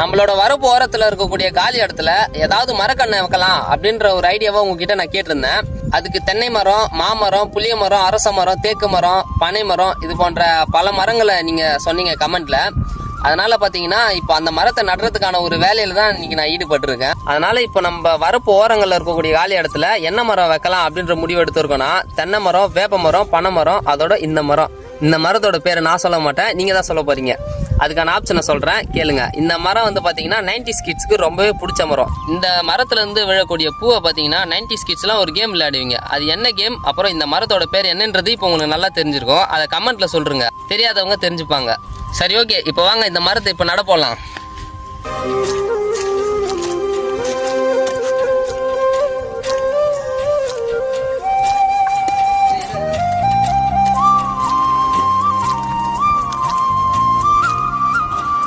நம்மளோட வரப்பு ஓரத்துல இருக்கக்கூடிய காலி இடத்துல ஏதாவது மரக்கண்ணை வைக்கலாம் அப்படின்ற ஒரு ஐடியாவை உங்ககிட்ட நான் கேட்டிருந்தேன். அதுக்கு தென்னை மரம், மாமரம், புளிய மரம், அரச மரம், தேக்கு மரம், பனை மரம், இது போன்ற பல மரங்களை நீங்க சொன்னீங்க கமெண்ட்ல. அதனால பாத்தீங்கன்னா இப்போ அந்த மரத்தை நடுறதுக்கான ஒரு வேலையில தான் இன்னைக்கு நான் ஈடுபட்டிருக்கேன். அதனால இப்போ நம்ம வரப்பு ஓரங்கள்ல இருக்கக்கூடிய காலி இடத்துல என்ன மரம் வைக்கலாம் அப்படின்ற முடிவு எடுத்திருக்கோம்னா, தென்னை மரம், வேப்ப மரம், பனை மரம், அதோட இந்த மரம். இந்த மரத்தோட பேரை நான் சொல்ல மாட்டேன், நீங்க தான் சொல்ல போறீங்க. அதுக்கான ஆப்ஷனை சொல்றேன், கேளுங்க. இந்த மரம் வந்து பாத்தீங்கன்னா 90s கிட்ஸ்க்கு ரொம்பவே பிடிச்ச மரம். இந்த மரத்துல இருந்து விழக்கூடிய பூவை பாத்தீங்கன்னா 90s கிட்ஸ்லாம் ஒரு கேம் விளையாடுவீங்க. அது என்ன கேம், அப்புறம் இந்த மரத்தோட பேர் என்னன்றது இப்போ உங்களுக்கு நல்லா தெரிஞ்சிருக்கும். அதை கமெண்ட்ல சொல்றீங்க, தெரியாதவங்க தெரிஞ்சுப்பாங்க. சரி, ஓகே, இப்போ வாங்க இந்த மரத்தை இப்போ நட போடலாம்.